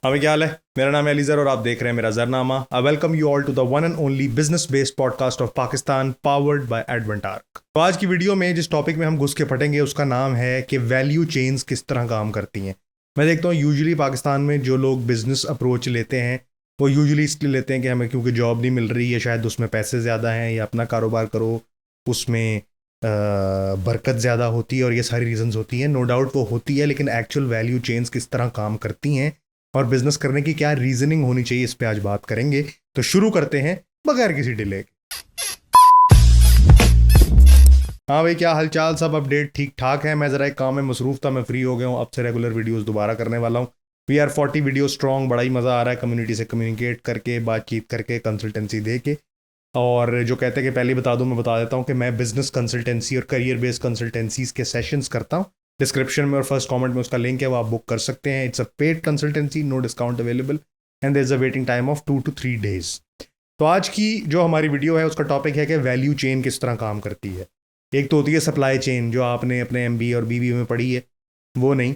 अबे क्या हाल है। मेरा नाम है अलीजर और आप देख रहे हैं मेरा जरनामा। I welcome you all to the one and only business based podcast of Pakistan powered by Adventark. तो आज की वीडियो में जिस टॉपिक में हम घुस के पढ़ेंगे उसका नाम है कि वैल्यू चेन्स किस तरह काम करती हैं। मैं देखता हूँ यूजुअली पाकिस्तान में जो लोग बिजनेस अप्रोच लेते हैं वो यूजुअली इसलिए लेते हैं कि हमें क्योंकि जॉब नहीं मिल रही है, शायद उसमें पैसे ज़्यादा हैं, या अपना कारोबार करो उसमें बरकत ज़्यादा होती है, और ये सारी रीजंस होती हैं। नो डाउट वो होती है, लेकिन एक्चुअल वैल्यू चेन्स किस तरह काम करती हैं और बिजनेस करने की क्या रीजनिंग होनी चाहिए, इस पे आज बात करेंगे। तो शुरू करते हैं बगैर किसी डिले के। हाँ भाई, क्या हालचाल, सब अपडेट ठीक ठाक है। मैं ज़रा एक काम में मसरूफ था, मैं फ्री हो गया हूँ, अब से रेगुलर वीडियोस दोबारा करने वाला हूँ। We are 40 video strong. बड़ा ही मज़ा आ रहा है कम्युनिटी से कम्युनिकेट करके, बातचीत करके, कंसल्टेंसी दे के। और जो कहते हैं कि पहले बता दूं, मैं बता देता हूं कि मैं बिजनेस कंसल्टेंसी और करियर बेस्ड कंसल्टेंसीज के सेशंस करता हूं। डिस्क्रिप्शन में और फर्स्ट कमेंट में उसका लिंक है, वो आप बुक कर सकते हैं। It's a paid consultancy, no discount available and there is a waiting time of 2 to 3 days। तो आज की जो हमारी वीडियो है उसका टॉपिक है कि वैल्यू चेन किस तरह काम करती है। एक तो होती है सप्लाई चेन, जो आपने अपने MBA और BBA में पढ़ी है, वो नहीं,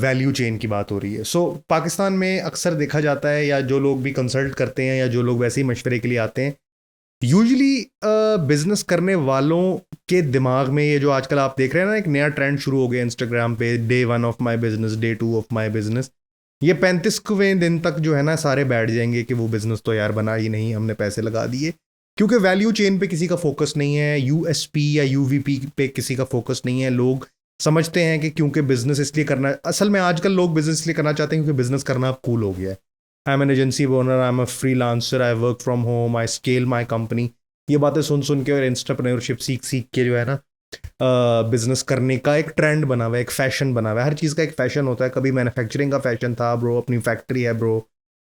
वैल्यू चेन की बात हो रही है। पाकिस्तान में अक्सर देखा जाता है, या जो लोग भी कंसल्ट करते हैं या जो लोग वैसे ही मशवरे के लिए आते हैं, यूजली बिजनेस करने वालों के दिमाग में ये जो आजकल आप देख रहे हैं ना, एक नया ट्रेंड शुरू हो गया इंस्टाग्राम पे, day 1 of my business, day 2 of my business. ये 35वें दिन तक जो है ना, सारे बैठ जाएंगे कि वो बिजनेस तो यार बना ही नहीं, हमने पैसे लगा दिए। क्योंकि वैल्यू चेन पे किसी का फोकस नहीं है, USP या UVP पे किसी का फोकस नहीं है। लोग समझते हैं कि क्योंकि बिजनेस इसलिए करना, असल में आजकल लोग बिजनेस इसलिए करना चाहते हैं क्योंकि बिजनेस करना अब कूल हो गया है। I am an agency owner, I am a freelancer, I work from home, I scale my company. ये बातें सुन सुन के और एंटरप्रेन्योरशिप सीख सीख के जो है ना, बिजनेस करने का एक ट्रेंड बना हुआ है, एक फैशन बना हुआ है। हर चीज़ का एक फैशन होता है। कभी मैन्युफैक्चरिंग का फैशन था, ब्रो अपनी फैक्ट्री है ब्रो,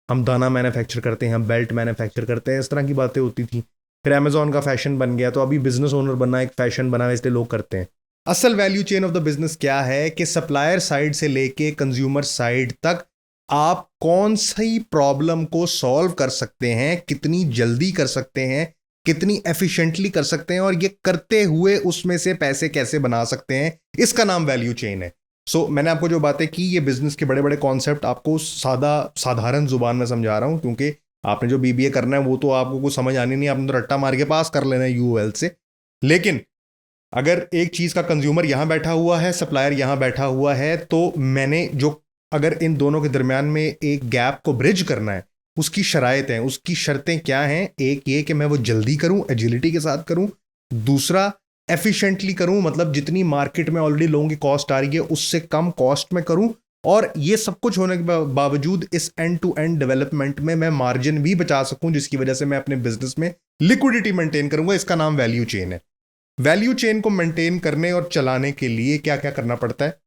हम दाना मैन्युफैक्चर करते हैं, हम बेल्ट मैन्युफैक्चर करते हैं, इस तरह की बातें होती थी। फिर अमेजोन का फैशन बन गया, तो अभी बिजनेस ओनर बनना एक फैशन बना है, इसलिए लोग करते हैं। असल value chain of the business क्या है कि सप्लायर साइड से लेके कंज्यूमर साइड तक आप कौन सी प्रॉब्लम को सॉल्व कर सकते हैं, कितनी जल्दी कर सकते हैं, कितनी एफिशिएंटली कर सकते हैं, और ये करते हुए उसमें से पैसे कैसे बना सकते हैं, इसका नाम वैल्यू चेन है। मैंने आपको जो बातें की, ये बिजनेस के बड़े बड़े कॉन्सेप्ट आपको साधारण जुबान में समझा रहा हूं, क्योंकि आपने जो BBA करना है वो तो आपको कुछ समझ आनी नहीं, आपने तो रट्टा मार के पास कर लेना है UOL से। लेकिन अगर एक चीज का कंज्यूमर यहां बैठा हुआ है, सप्लायर यहां बैठा हुआ है, तो मैंने जो, अगर इन दोनों के दरमियान में एक गैप को ब्रिज करना है, उसकी शराइत हैं, उसकी शर्तें क्या हैं। एक ये कि मैं वो जल्दी करूं, एजिलिटी के साथ करूं। दूसरा, एफिशिएंटली करूं, मतलब जितनी मार्केट में ऑलरेडी लोगों की कॉस्ट आ रही है उससे कम कॉस्ट में करूं। और ये सब कुछ होने के बावजूद इस एंड टू एंड डेवलपमेंट में मैं मार्जिन भी बचा सकूं, जिसकी वजह से मैं अपने बिजनेस में लिक्विडिटी मेंटेन करूंगा। इसका नाम वैल्यू चेन है। वैल्यू चेन को मेंटेन करने और चलाने के लिए क्या क्या करना पड़ता है,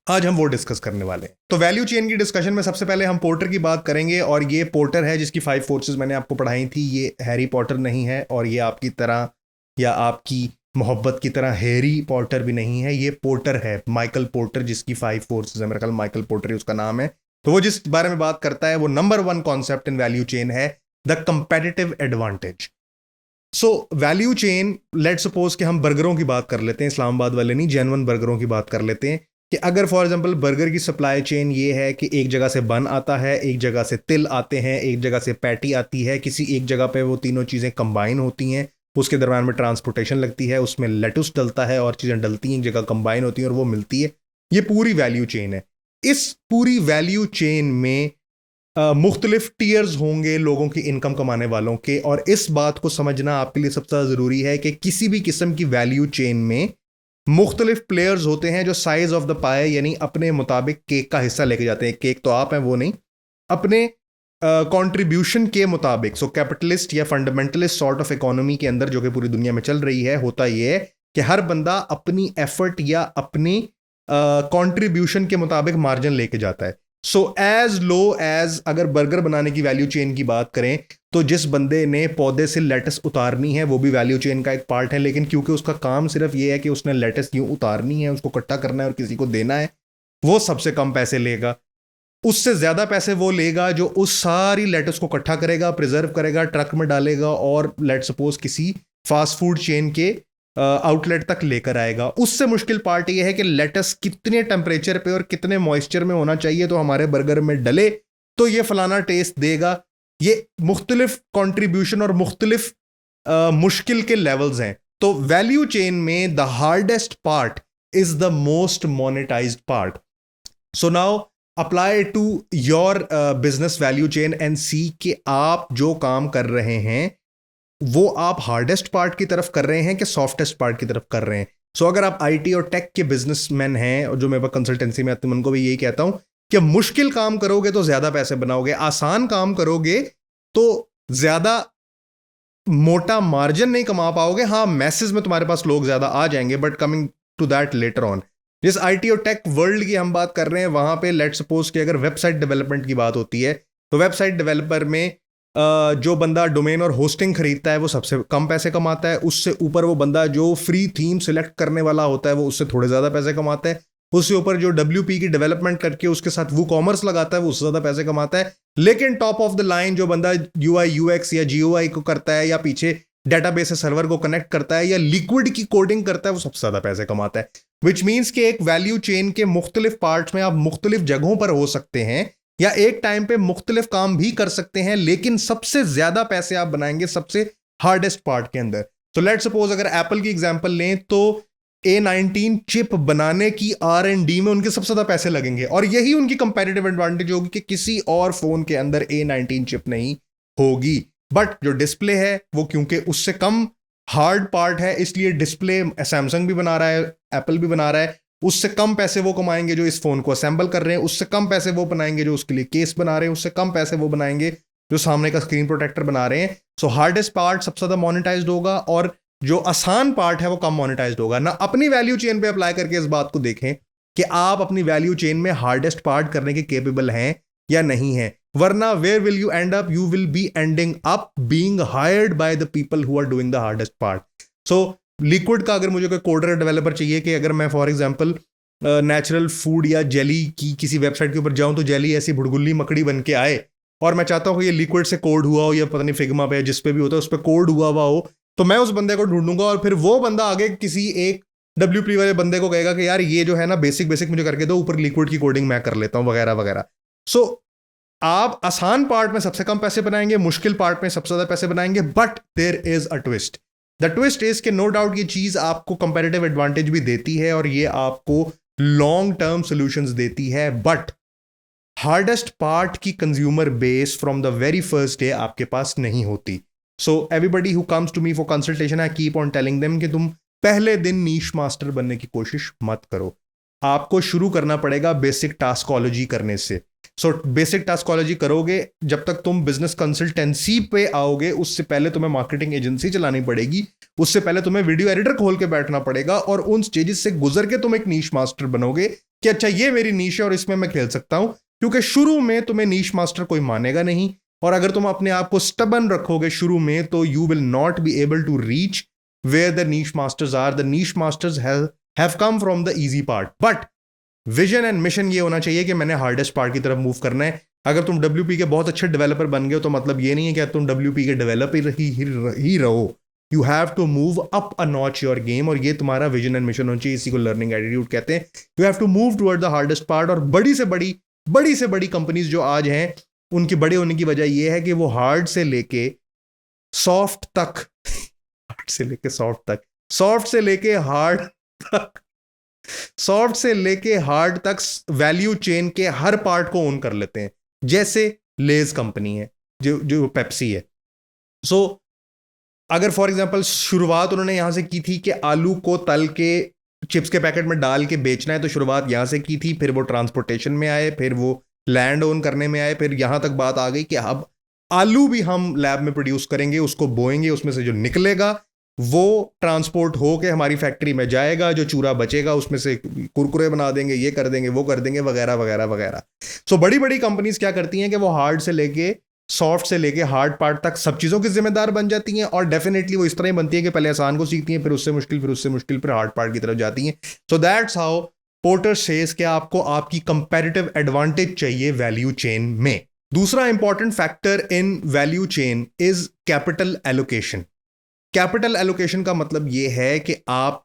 आज हम वो डिस्कस करने वाले हैं। तो वैल्यू चेन की डिस्कशन में सबसे पहले हम पोर्टर की बात करेंगे, और ये पोर्टर है जिसकी 5 फोर्सेस मैंने आपको पढ़ाई थी। ये हैरी पॉटर नहीं है, और ये आपकी तरह या आपकी मोहब्बत की तरह हैरी पॉटर भी नहीं है। ये पोर्टर है, माइकल पोर्टर, जिसकी 5 फोर्सेस है। मेरा ख्याल माइकल पोर्टर ही उसका नाम है। तो वो जिस बारे में बात करता है, वो number 1 concept in value chain है the competitive advantage. Value chain, let suppose कि हम बर्गरों की बात कर लेते हैं, इस्लामाबाद वाले नहीं, जेन्युइन बर्गरों की बात कर लेते हैं। कि अगर फॉर एग्जांपल बर्गर की सप्लाई चेन ये है कि एक जगह से बन आता है, एक जगह से तिल आते हैं, एक जगह से पैटी आती है, किसी एक जगह पे वो तीनों चीज़ें कंबाइन होती हैं, उसके दरम्यान में ट्रांसपोर्टेशन लगती है, उसमें लेटुस डलता है और चीज़ें डलती हैं, एक जगह कंबाइन होती हैं और वो मिलती है। ये पूरी वैल्यू चेन है। इस पूरी वैल्यू चेन में मुख्तलिफ टीयर्स होंगे लोगों की इनकम कमाने वालों के, और इस बात को समझना आपके लिए सबसे ज़्यादा ज़रूरी है कि किसी भी किस्म की वैल्यू चेन में मुख्तलिफ प्लेयर्स होते हैं जो साइज ऑफ द पाए, यानी अपने मुताबिक केक का हिस्सा लेके जाते हैं। केक तो आप हैं, वो नहीं, अपने कंट्रीब्यूशन के मुताबिक। कैपिटलिस्ट या फंडामेंटलिस्ट सॉर्ट ऑफ इकोनॉमी के अंदर, जो कि पूरी दुनिया में चल रही है, होता यह है कि हर बंदा अपनी एफर्ट या अपनी कंट्रीब्यूशन के मुताबिक मार्जिन लेके जाता है। एज लो एज, अगर बर्गर बनाने की वैल्यू चेन की बात करें, तो जिस बंदे ने पौधे से लेटस उतारनी है वो भी वैल्यू चेन का एक पार्ट है, लेकिन क्योंकि उसका काम सिर्फ ये है कि उसने लेटस यूं उतारनी है, उसको इकट्ठा करना है और किसी को देना है, वो सबसे कम पैसे लेगा। उससे ज्यादा पैसे वो लेगा जो उस सारी लेटस को इकट्ठा करेगा, प्रिजर्व करेगा, ट्रक में डालेगा और लेट सपोज किसी फास्ट फूड चेन के आउटलेट तक लेकर आएगा। उससे मुश्किल पार्ट यह है कि लेटस कितने टेम्परेचर पे और कितने मॉइस्चर में होना चाहिए तो हमारे बर्गर में डले, तो ये फलाना टेस्ट देगा। ये मुख्तलिफ कंट्रीब्यूशन और मुख्तलिफ मुश्किल के लेवल्स हैं। तो वैल्यू चेन में the hardest part is the most monetized part. So now apply to your business value chain and see कि आप जो काम कर रहे हैं वो आप हार्डेस्ट पार्ट की तरफ कर रहे हैं कि सॉफ्टेस्ट पार्ट की तरफ कर रहे हैं। सो अगर आप आईटी और टेक के बिजनेसमैन हैं और जो मेरे पास कंसल्टेंसी में आते हैं, उनको भी यही कहता हूं कि मुश्किल काम करोगे तो ज्यादा पैसे बनाओगे, आसान काम करोगे तो ज्यादा मोटा मार्जिन नहीं कमा पाओगे। हाँ, मैसेज में तुम्हारे पास लोग ज्यादा आ जाएंगे, but coming to that later on. जिस आईटी और टेक वर्ल्ड की हम बात कर रहे हैं वहां पे लेट सपोज कि अगर वेबसाइट डेवलपमेंट की बात होती है तो वेबसाइट डेवलपर में जो बंदा डोमेन और होस्टिंग खरीदता है वो सबसे कम पैसे कमाता है। उससे ऊपर वो बंदा जो फ्री थीम सिलेक्ट करने वाला होता है वो उससे थोड़े ज्यादा पैसे कमाता है। उससे ऊपर जो WP की डेवलपमेंट करके उसके साथ वो कॉमर्स लगाता है वो उससे ज्यादा पैसे कमाता है। लेकिन टॉप ऑफ द लाइन जो बंदा UI UX या GUI को करता है या पीछे डेटाबेस से सर्वर को कनेक्ट करता है या लिक्विड की कोडिंग करता है वो सबसे ज्यादा पैसे कमाता है। विच मीन्स कि एक वैल्यू चेन के मुख्तलिफ पार्ट्स में आप मुख्तलिफ जगहों पर हो सकते हैं या एक टाइम पे मुख्तलिफ काम भी कर सकते हैं, लेकिन सबसे ज्यादा पैसे आप बनाएंगे सबसे हार्डेस्ट पार्ट के अंदर। तो लेट सपोज अगर एप्पल की एग्जांपल लें तो A19 चिप बनाने की R&D में उनके सबसे ज्यादा पैसे लगेंगे और यही उनकी कंपैरेटिव एडवांटेज होगी कि किसी और फोन के अंदर A19 चिप नहीं होगी। बट जो डिस्प्ले है वो क्योंकि उससे कम हार्ड पार्ट है इसलिए डिस्प्ले सैमसंग भी बना रहा है, एप्पल भी बना रहा है। उससे कम पैसे वो कमाएंगे जो इस फोन को असेंबल कर रहे हैं, उससे कम पैसे वो बनाएंगे जो उसके लिए केस बना रहे हैं, उससे कम पैसे वो बनाएंगे जो सामने का स्क्रीन प्रोटेक्टर बना रहे हैं। सो हार्डेस्ट पार्ट सबसे ज्यादा मोनेटाइज्ड होगा और जो आसान पार्ट है वो कम मोनेटाइज्ड होगा ना। अपनी वैल्यू चेन पे अप्लाई करके इस बात को देखें कि आप अपनी वैल्यू चेन में हार्डेस्ट पार्ट करने के केपेबल हैं या नहीं है, वरना where will you end up? You will be ending up being hired by the people who are doing the hardest part. So liquid का अगर मुझे कोई कोडर डेवलपर चाहिए कि अगर मैं फॉर एग्जांपल नेचुरल फूड या जेली की किसी वेबसाइट के ऊपर जाऊं तो जेली ऐसी भुड़गुल्ली मकड़ी बन के आए और मैं चाहता हूं कि ये लिक्विड से कोड हुआ हो या पता नहीं फिग्मा पे जिस पे भी होता है उस पर कोड हुआ हो, तो मैं उस बंदे को ढूंढूंगा और फिर वो बंदा आगे किसी एक WP वाले बंदे को कहेगा कि यार ये जो है ना बेसिक मुझे करके दो, ऊपर लिक्विड की कोडिंग मैं कर लेता हूं वगैरह वगैरह। सो आप आसान पार्ट में सबसे कम पैसे बनाएंगे, मुश्किल पार्ट में सबसे ज्यादा पैसे बनाएंगे, but there is a twist. The twist is कि नो डाउट ये चीज आपको कंपैरेटिव एडवांटेज भी देती है और ये आपको लॉन्ग टर्म सॉल्यूशंस देती है, बट हार्डेस्ट पार्ट की consumer base from the very first day आपके पास नहीं होती। So everybody who comes to me for consultation I keep on telling them कि तुम पहले दिन नीश मास्टर बनने की कोशिश मत करो। आपको शुरू करना पड़ेगा बेसिक टास्कोलॉजी करने से। सो बेसिक टास्कोलॉजी करोगे, जब तक तुम बिजनेस कंसल्टेंसी पे आओगे उससे पहले तुम्हें मार्केटिंग एजेंसी चलानी पड़ेगी, उससे पहले तुम्हें वीडियो एडिटर खोल के बैठना पड़ेगा और उन स्टेजेस से गुजर के तुम एक नीश मास्टर बनोगे कि अच्छा ये मेरी नीश है और इसमें मैं खेल सकता हूं। क्योंकि शुरू में तुम्हें नीश मास्टर कोई मानेगा नहीं और अगर तुम अपने आप को स्टबन रखोगे शुरू में तो you will not be able to reach where the niche masters are. The niche masters have come from the easy part, but vision and mission ये होना चाहिए कि मैंने हार्डेस्ट पार्ट की तरफ मूव करना है। अगर तुम WP के बहुत अच्छे डेवलपर बन गए तो मतलब ये नहीं है कि तुम WP के डेवलपर ही रहो। You have to move up a notch your game और ये तुम्हारा विजन एंड मिशन होना चाहिए। इसी को लर्निंग एटीट्यूड कहते हैं। You have to move toward the hardest part. और बड़ी से बड़ी कंपनीज जो आज हैं उनके बड़े होने की वजह यह है कि वो हार्ड से लेके सॉफ्ट तक हार्ड से लेके सॉफ्ट तक, सॉफ्ट से लेके हार्ड तक, सॉफ्ट से लेके हार्ड तक वैल्यू चेन के हर पार्ट को ओन कर लेते हैं। जैसे लेज कंपनी है, जो पेप्सी है। सो अगर फॉर एग्जांपल शुरुआत उन्होंने यहां से की थी कि आलू को तल के चिप्स के पैकेट में डाल के बेचना है, तो शुरुआत यहां से की थी, फिर वो ट्रांसपोर्टेशन में आए, फिर वो लैंड ओन करने में आए, फिर यहां तक बात आ गई कि अब आलू भी हम लैब में प्रोड्यूस करेंगे, उसको बोएंगे, उसमें से जो निकलेगा वो ट्रांसपोर्ट होके हमारी फैक्ट्री में जाएगा, जो चूरा बचेगा उसमें से कुरकुरे बना देंगे, ये कर देंगे, वो कर देंगे, वगैरह वगैरह वगैरह। सो बड़ी बड़ी कंपनीज क्या करती हैं कि वो हार्ड से लेके सॉफ्ट से लेके हार्ड पार्ट तक सब चीजों की जिम्मेदार बन जाती हैं और डेफिनेटली वो इस तरह ही बनती है कि पहले आसान को सीखती हैं, फिर उससे मुश्किल, फिर हार्ड पार्ट की तरफ जाती हैं। So that's how porter says कि आपको आपकी कंपैरेटिव एडवांटेज चाहिए वैल्यू चेन में। दूसरा important factor in value chain is capital allocation. Capital allocation का मतलब ये है कि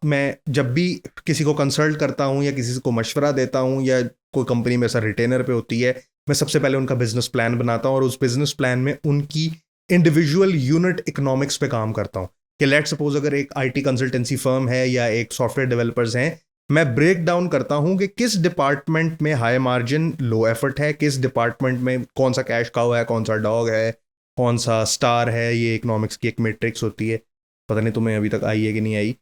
मैं जब भी किसी को कंसल्ट करता हूं या किसी को मशवरा देता हूं या कोई कंपनी में ऐसा रिटेनर पे होती है मैं सबसे पहले उनका बिजनेस प्लान बनाता हूँ और उस बिजनेस प्लान में उनकी इंडिविजुअल यूनिट इकोनॉमिक्स पे काम करता हूँ कि लेट सपोज अगर एक आईटी कंसल्टेंसी फर्म है या एक सॉफ्टवेयर डेवलपर्स हैं, मैं ब्रेक डाउन करता हूं कि किस डिपार्टमेंट में हाई मार्जिन लो एफर्ट है, किस डिपार्टमेंट में कौन सा कैश काउ है, कौन सा डॉग है, कौन सा स्टार है। ये इकोनॉमिक्स की एक मैट्रिक्स होती है, पता नहीं तुम्हें अभी तक आई है कि नहीं आई।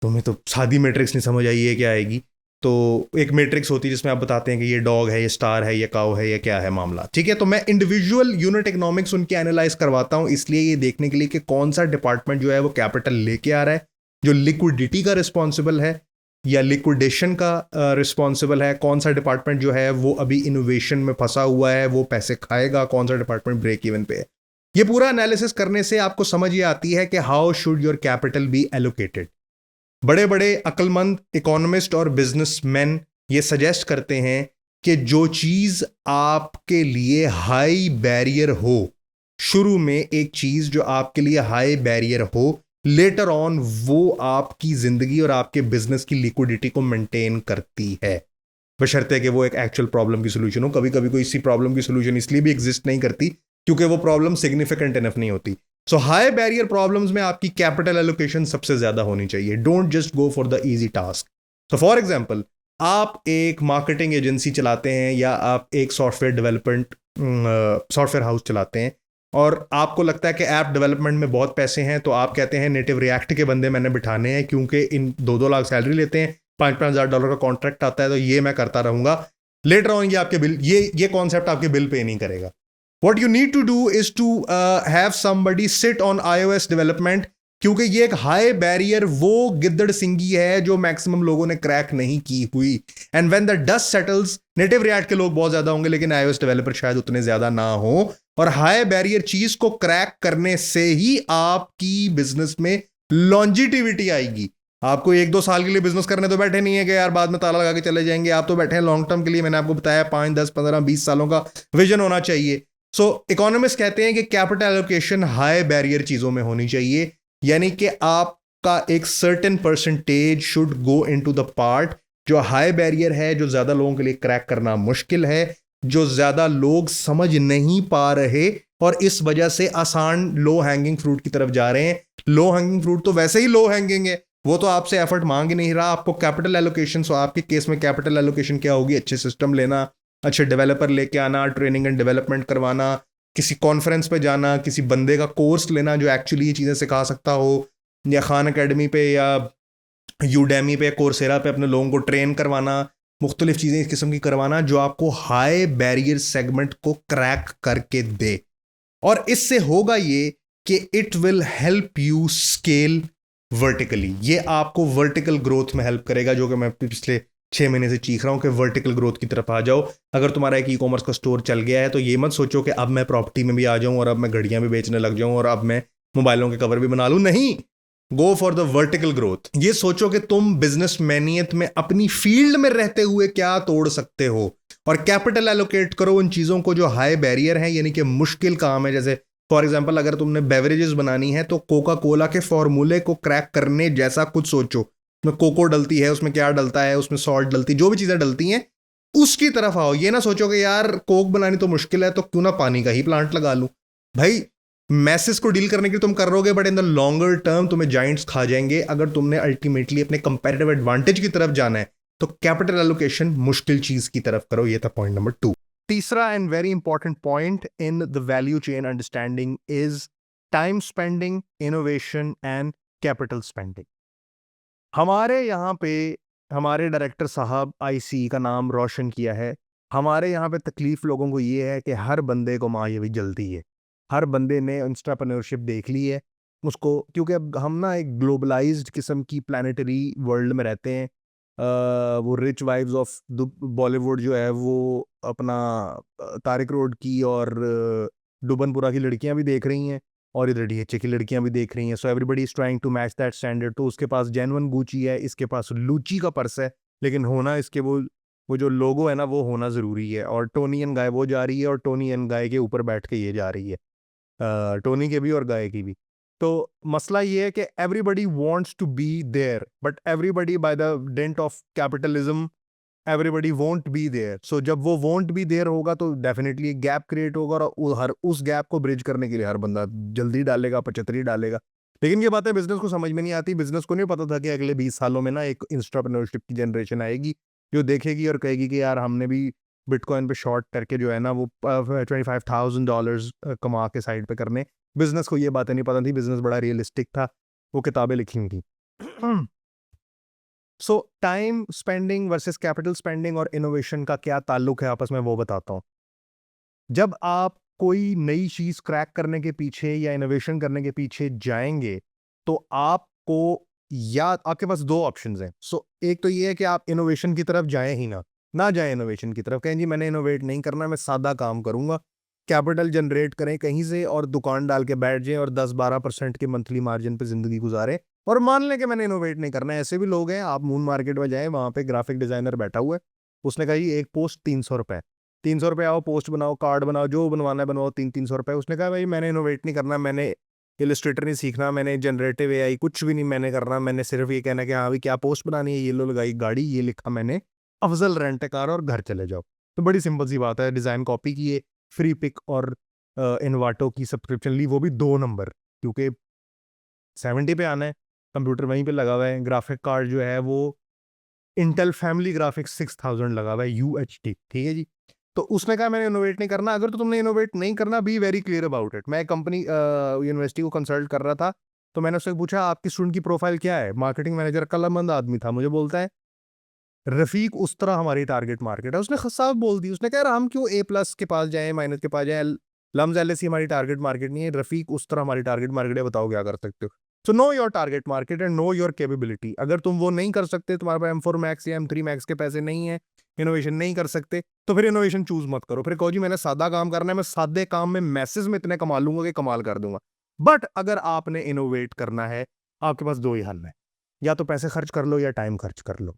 तुम्हें तो सादी मैट्रिक्स नहीं समझ आई है, क्या आएगी। तो एक मैट्रिक्स होती है जिसमें आप बताते हैं कि ये डॉग है, ये स्टार है, ये काउ है, ये क्या है मामला, ठीक है। तो मैं इंडिविजुअल यूनिट इकोनॉमिक्स उनकी एनालाइज करवाता हूं, इसलिए ये देखने के लिए कि कौन सा डिपार्टमेंट जो है वो कैपिटल लेके आ रहा है, जो लिक्विडिटी का रिस्पॉन्सिबल है या लिक्विडेशन का रिस्पॉन्सिबल है, कौन सा डिपार्टमेंट जो है वो अभी इनोवेशन में फंसा हुआ है, वो पैसे खाएगा, कौन सा डिपार्टमेंट ब्रेक इवन पे है। ये पूरा एनालिसिस करने से आपको समझ ये आती है कि how should your capital B allocated. बड़े बड़े अक्लमंद इकोनॉमिस्ट और बिजनेसमैन ये सजेस्ट करते हैं कि जो चीज आपके लिए हाई बैरियर हो, शुरू में एक चीज जो आपके लिए हाई बैरियर हो, लेटर ऑन वो आपकी जिंदगी और आपके बिजनेस की लिक्विडिटी को मेंटेन करती है, बशर्ते कि वो एक एक्चुअल प्रॉब्लम की सोल्यूशन हो। कभी कभी कोई इसी प्रॉब्लम की सोल्यूशन इसलिए भी एग्जिस्ट नहीं करती क्योंकि वो प्रॉब्लम सिग्निफिकेंट इनफ नहीं होती। सो हाई बैरियर प्रॉब्लम्स में आपकी कैपिटल एलोकेशन सबसे ज्यादा होनी चाहिए। Don't just go for the easy task. So for example, आप एक मार्केटिंग एजेंसी चलाते हैं या आप एक सॉफ्टवेयर डेवलपमेंट सॉफ्टवेयर हाउस चलाते हैं और आपको लगता है कि ऐप डेवलपमेंट में बहुत पैसे हैं, तो आप कहते हैं नेटिव रिएक्ट के बंदे मैंने बिठाने हैं क्योंकि इन 2-2 लाख सैलरी लेते हैं, $5,000 का कॉन्ट्रैक्ट आता है, तो ये मैं करता रहूंगा। लेटर ऑन ये आपके बिल, ये कॉन्सेप्ट आपके बिल पे नहीं करेगा। What you need to do is to have somebody sit on iOS development, क्योंकि ये एक हाई बैरियर वो गिद्दड़ सिंगी है जो मैक्सिमम लोगों ने क्रैक नहीं की हुई। And when the dust settles, native react के लोग बहुत ज्यादा होंगे लेकिन iOS डेवलपर शायद उतने ज्यादा ना हो, और हाई बैरियर चीज को क्रैक करने से ही आपकी बिजनेस में लॉन्जिटिविटी आएगी। आपको 1-2 साल के लिए बिजनेस करने तो बैठे नहीं है कि यार बाद में ताला लगा के चले जाएंगे। आप तो बैठे हैं लॉन्ग टर्म के लिए। मैंने आपको बताया 5, 10, 15, 20 सालों का विजन होना चाहिए। सो इकोनॉमिस्ट कहते हैं कि कैपिटल एलोकेशन हाई बैरियर चीजों में होनी चाहिए, यानी कि आपका एक certain percentage should go into the part जो हाई बैरियर है, जो ज्यादा लोगों के लिए क्रैक करना मुश्किल है, जो ज्यादा लोग समझ नहीं पा रहे और इस वजह से आसान लो हैंगिंग फ्रूट की तरफ जा रहे हैं। लो हैंगिंग फ्रूट तो वैसे ही लो हैंगिंग है, वो तो आपसे एफर्ट मांग ही नहीं रहा। आपको कैपिटल एलोकेशन, सो आपके केस में कैपिटल एलोकेशन क्या होगी? अच्छे सिस्टम लेना, अच्छे डेवलपर लेके आना, ट्रेनिंग एंड डेवलपमेंट करवाना, किसी कॉन्फ्रेंस पे जाना, किसी बंदे का कोर्स लेना जो एक्चुअली ये चीज़ें सिखा सकता हो, या खान अकेडमी पे या यूडेमी पे, कोर्सेरा पे अपने लोगों को ट्रेन करवाना, मुख्तलिफ चीज़ें इस किस्म की करवाना जो आपको हाई बैरियर सेगमेंट को क्रैक करके दे। और इससे होगा ये कि it will help you scale vertically. ये आपको वर्टिकल ग्रोथ में हेल्प करेगा, जो कि मैं पिछले 6 महीने से चीख रहा हूं कि वर्टिकल ग्रोथ की तरफ आ जाओ। अगर तुम्हारा एक ई-कॉमर्स का स्टोर चल गया है तो ये मत सोचो कि अब मैं प्रॉपर्टी में भी आ जाऊं और अब मैं घड़ियां भी बेचने लग जाऊं और अब मैं मोबाइलों के कवर भी बना लूं। नहीं, go for the vertical growth. ये सोचो कि तुम बिजनेस मैनियत में अपनी फील्ड में रहते हुए क्या तोड़ सकते हो, और कैपिटल एलोकेट करो उन चीजों को जो हाई बैरियर है, यानी कि मुश्किल काम है। जैसे फॉर एग्जाम्पल, अगर तुमने बेवरेजेस बनानी है तो कोका कोला के फॉर्मूले को क्रैक करने जैसा कुछ सोचो। उसमें कोको डलती है, उसमें क्या डलता है, उसमें सॉल्ट डलती, जो भी चीजें डलती हैं उसकी तरफ आओ। ये ना सोचो कि यार कोक बनानी तो मुश्किल है तो क्यों ना पानी का ही प्लांट लगा लूं। भाई मैसेज को डील करने के लिए तुम कर रहोगे, but in the longer term तुम्हें जाइंट्स खा जाएंगे। अगर तुमने अल्टीमेटली अपने कंपैरेटिव एडवांटेज की तरफ जाना है तो कैपिटल एलोकेशन मुश्किल चीज की तरफ करो। ये था पॉइंट नंबर 2। तीसरा and very important point in the value chain understanding is time spending, innovation and capital spending. हमारे यहाँ पे हमारे डायरेक्टर साहब आईसी का नाम रोशन किया है। हमारे यहाँ पे तकलीफ लोगों को ये है कि हर बंदे को माँ ये भी जल्दी है। हर बंदे ने इंस्ट्राप्रेन्योरशिप देख ली है उसको, क्योंकि अब हम ना एक ग्लोबलाइज्ड किस्म की प्लानिटरी वर्ल्ड में रहते हैं। वो रिच वाइब्स ऑफ बॉलीवुड जो है वो अपना तारिक रोड की और डुबनपुरा की लड़कियां भी देख रही हैं और इधर डीएचए की लड़कियां भी देख रही हैं। So everybody is trying to match that standard. तो उसके पास जेन्युइन गुची है, इसके पास लूची का पर्स है, लेकिन होना इसके वो जो लोगो है ना वो होना ज़रूरी है। और टोनी एंड गाय वो जा रही है और टोनी एंड गाय के ऊपर बैठ के ये जा रही है, टोनी के भी और गाय की भी। तो मसला ये है कि everybody wants to be there, but everybody by the dent of capitalism everybody won't be there. So जब वो वोंट बी देयर होगा तो डेफिनेटली एक गैप क्रिएट होगा, और हर उस गैप को ब्रिज करने के लिए हर बंदा जल्दी डालेगा, 75 डालेगा। लेकिन ये बातें बिजनेस को समझ में नहीं आती। बिजनेस को नहीं पता था कि अगले 20 सालों में ना एक इंस्ट्राप्रेन्योरशिप की जनरेशन आएगी जो देखेगी और कहेगी कि यार हमने भी बिटकॉइन पे शॉर्ट करके जो है ना वो $25,000 कमा के साइड पे करने। बिजनेस को ये बातें नहीं पता थी, बिजनेस बड़ा रियलिस्टिक था, वो किताबें लिखी हुई थी। सो time spending versus capital spending और इनोवेशन का क्या ताल्लुक है आपस में, वो बताता हूं। जब आप कोई नई चीज क्रैक करने के पीछे या इनोवेशन करने के पीछे जाएंगे तो आपको, या आपके पास दो ऑप्शंस हैं। एक तो ये है कि आप इनोवेशन की तरफ जाएं ही ना जाएं इनोवेशन की तरफ, कहें जी मैंने इनोवेट नहीं करना, मैं सादा काम करूंगा, कैपिटल जनरेट करें कहीं से और दुकान डाल के बैठ जाएं और 10-12% के मंथली मार्जिन पे जिंदगी गुजारें और मान लें कि मैंने इनोवेट नहीं करना है। ऐसे भी लोग हैं, आप मून मार्केट में जाएं, वहां पे ग्राफिक डिजाइनर बैठा हुआ है, उसने कहा जी एक पोस्ट 300 रुपए, 300 रुपए आओ, पोस्ट बनाओ, कार्ड बनाओ, जो बनवाना है बनवाओ, 300-300 रुपए। उसने कहा भाई मैंने इनोवेट नहीं करना, मैंने इलस्ट्रेटर नहीं सीखना, मैंने जनरेटिव एआई कुछ भी नहीं मैंने करना, मैंने सिर्फ ये कहना कि हाँ भाई क्या पोस्ट बनानी है, ये लो लगाई गाड़ी, ये लिखा मैंने, अफजल रेंट कार और घर चले जाओ। तो बड़ी सिंपल सी बात है, डिजाइन कॉपी किए, फ्री पिक और इन्वाटो की सब्सक्रिप्शन ली, वो भी 2 नंबर, क्योंकि 70 पे आना है, कंप्यूटर वहीं पे लगा हुआ है, ग्राफिक कार्ड जो है वो इंटेल फैमिली ग्राफिक्स 6000 लगा हुआ है UHD, ठीक है जी। तो उसने कहा मैंने इनोवेट नहीं करना। अगर तो तुमने इनोवेट नहीं करना, be very clear about it. मैं कंपनी यूनिवर्सिटी को कंसल्ट कर रहा था, तो मैंने उससे पूछा आपकी स्टूडेंट की प्रोफाइल क्या है। मार्केटिंग मैनेजर कलमंद आदमी था, मुझे बोलता है रफीक उस तरह हमारी टारगेट मार्केट है। उसने साफ बोल दी, उसने कहा हम क्यों A+ के पास जाए, माइनस के पास जाए, लम्स LSE हमारी टारगेट मार्केट नहीं है, रफीक उस तरह हमारी टारगेट मार्केट है, बताओ क्या कर सकते हो। So know your target market and know your capability. अगर तुम वो नहीं कर सकते, तुम्हारे पास M4 Max या M3 Max के पैसे नहीं है, इनोवेशन नहीं कर सकते, तो फिर इनोवेशन चूज मत करो। फिर कहो जी मैंने सादा काम करना है, मैं सादे काम में मैसेज में इतने कमा लूंगा कि कमाल कर दूंगा। बट अगर आपने इनोवेट करना है, आपके पास दो ही हल है, या तो पैसे खर्च कर लो या टाइम खर्च कर लो।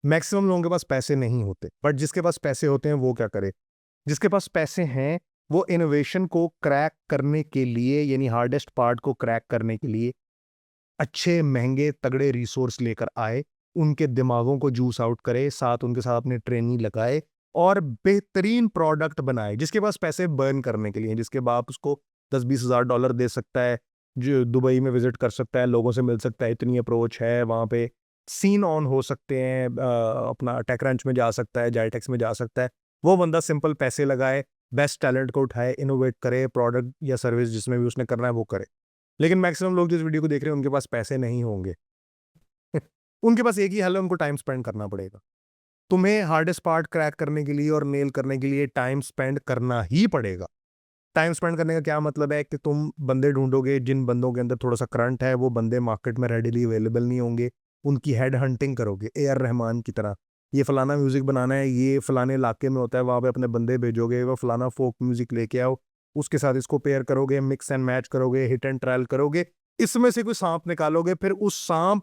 मैक्सिमम लोगों के पास पैसे नहीं होते, बट जिसके पास पैसे होते हैं वो क्या करे, जिसके पास पैसे हैं वो इनोवेशन को क्रैक करने के लिए, यानी हार्डेस्ट पार्ट को क्रैक करने के लिए अच्छे महंगे तगड़े रिसोर्स लेकर आए, उनके दिमागों को जूस आउट करे, साथ उनके साथ अपने ट्रेनिंग लगाए और बेहतरीन प्रोडक्ट बनाए। जिसके पास पैसे बर्न करने के लिए, जिसके बाप उसको 10-20 हज़ार डॉलर दे सकता है, जो दुबई में विजिट कर सकता है, लोगों से मिल सकता है, इतनी अप्रोच है वहाँ पे, सीन ऑन हो सकते हैं, अपना टेकरंच में जा सकता है, जाइटेक्स में जा सकता है, वो बंदा सिंपल पैसे लगाए, बेस्ट टैलेंट को उठाए, इनोवेट करे, प्रोडक्ट या सर्विस जिसमें भी उसने करना है वो करे। लेकिन मैक्सिमम लोग जिस वीडियो को देख रहे हैं उनके पास पैसे नहीं होंगे। उनके पास एक ही हल है, उनको टाइम स्पेंड करना पड़ेगा। तुम्हें हार्डेस्ट पार्ट क्रैक करने के लिए और नेल करने के लिए टाइम स्पेंड करना ही पड़ेगा। टाइम स्पेंड करने का क्या मतलब है कि तुम बंदे ढूंढोगे, जिन बंदों के अंदर थोड़ा सा करंट है, वो बंदे मार्केट में रेडिली अवेलेबल नहीं होंगे, उनकी हेड हंटिंग करोगे AR रहमान की तरह। ये फलाना म्यूजिक बनाना है, ये फलाने इलाके में होता है, वहां पे अपने बंदे भेजोगे, वो फलाना फोक म्यूजिक लेके आओ, उसके साथ इसको पेयर करोगे, मिक्स एंड मैच करोगे, हिट एंड ट्रायल करोगे, इसमें से कोई सांप निकालोगे, फिर उस सांप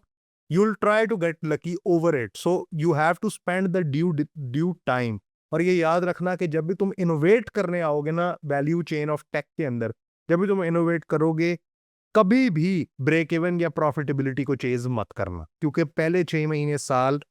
you'll try to get lucky over it, so you have to spend the due time। और ये याद रखना कि जब भी तुम इनोवेट करने आओगे ना वैल्यू चेन ऑफ टेक के अंदर, जब भी तुम इनोवेट करोगे, कभी भी ब्रेक इवन या प्रॉफिटेबिलिटी को चेज मत करना, क्योंकि पहले 6 महीने साल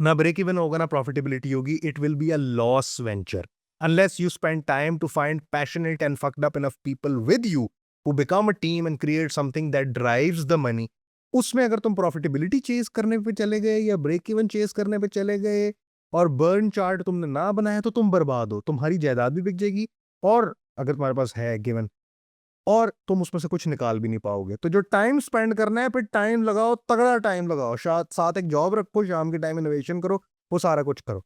ना ब्रेक इवन होगा ना प्रॉफिटेबिलिटी होगी, it will be a loss venture unless you spend time to find passionate and fucked up enough people with you who become a team and create something that drives the money। उसमें अगर तुम profitability chase करने पे चले गए या break even chase करने पे चले गए और बर्न चार्ट तुमने ना बनाया, तो तुम बर्बाद हो, तुम्हारी जायदाद भी बिक जाएगी, और अगर तुम्हारे पास है गिवन, और तुम उसमें से कुछ निकाल भी नहीं पाओगे। तो जो टाइम स्पेंड करना है, फिर टाइम लगाओ, तगड़ा टाइम लगाओ, साथ एक जॉब रखो, शाम के टाइम इनोवेशन करो, वो सारा कुछ करो।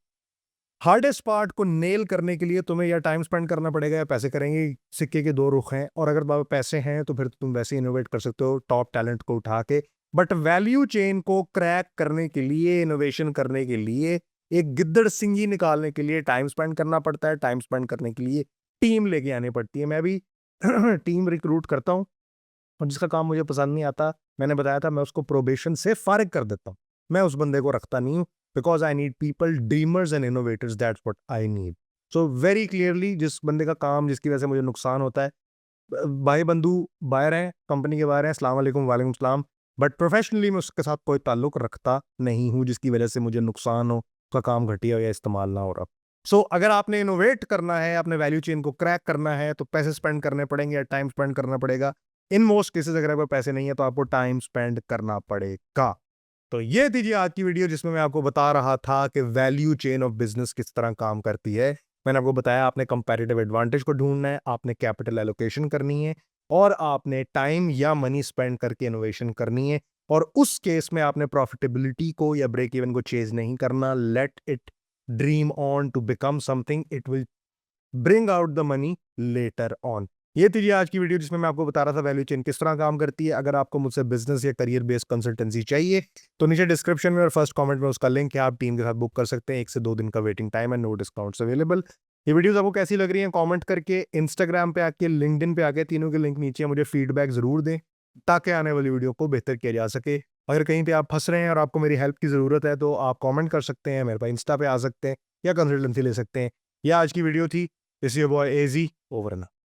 हार्डेस्ट पार्ट को नेल करने के लिए तुम्हें या टाइम स्पेंड करना पड़ेगा या पैसे करेंगे, सिक्के के दो रुख हैं। और अगर पैसे हैं तो फिर तुम वैसे इनोवेट कर सकते हो टॉप टैलेंट को उठा के, बट वैल्यू चेन को क्रैक करने के लिए, इनोवेशन करने के लिए, एक गिद्दड़ सिंगी निकालने के लिए टाइम स्पेंड करना पड़ता है। टाइम स्पेंड करने के लिए टीम लेके आनी पड़ती है। मैं भी टीम रिक्रूट करता हूँ, और जिसका काम मुझे पसंद नहीं आता, मैंने बताया था, मैं उसको प्रोबेशन से फारिग कर देता हूँ। मैं उस बंदे को रखता नहीं हूँ, because I need people dreamers and innovators, that's what I need. So very clearly, जिस बंदे का काम जिसकी वजह से मुझे नुकसान होता है, भाई बंधु बाहर हैं, कंपनी के बाहर हैं, अस्सलाम वालेकुम, वालेकुम सलाम, बट प्रोफेशनली मैं उसके साथ कोई ताल्लुक रखता नहीं हूँ जिसकी वजह से मुझे नुकसान हो उसका काम घटिया या इस्तेमाल ना हो रहा। सो अगर आपने इनोवेट करना है, अपने वैल्यू चेन को क्रैक करना है, तो पैसे स्पेंड करने पड़ेंगे या टाइम स्पेंड करना पड़ेगा। इन मोस्ट केसेस अगर आपके पैसे नहीं है तो आपको टाइम स्पेंड करना पड़ेगा। तो ये थी जी आज की वीडियो, जिसमें मैं आपको बता रहा था कि वैल्यू चेन ऑफ बिजनेस किस तरह काम करती है। मैंने आपको बताया आपने कंपैरेटिव एडवांटेज को ढूंढना है, आपने कैपिटल एलोकेशन करनी है, और आपने टाइम या मनी स्पेंड करके इनोवेशन करनी है। और उस केस में आपने प्रॉफिटेबिलिटी को या ब्रेक इवन को चेज नहीं करना। Let it dream on to become something, it will bring out the money later on. ये थी जी आज की वीडियो, जिसमें मैं आपको बता रहा था वैल्यू चेन किस तरह काम करती है। अगर आपको मुझसे बिजनेस या करियर बेस्ड कंसल्टेंसी चाहिए तो नीचे डिस्क्रिप्शन में और फर्स्ट कमेंट में उसका लिंक है, आप टीम के साथ बुक कर सकते हैं। 1 से 2 दिन का वेटिंग टाइम है, नो डिस्काउंट्स अवेलेबल। ये वीडियोस आपको कैसी लग रही हैं कमेंट करके, इंस्टाग्राम पे आके, लिंक्डइन पे आके, तीनों के लिंक नीचे है, मुझे फीडबैक जरूर दें ताकि आने वाली वीडियो को बेहतर किया जा सके। अगर कहीं पे आप फंस रहे हैं और आपको मेरी हेल्प की ज़रूरत है तो आप कमेंट कर सकते हैं, मेरे पास इंस्टा पे आ सकते हैं या कंसल्टेंसी ले सकते हैं। यह आज की वीडियो थी। This is your boy AG, over and out.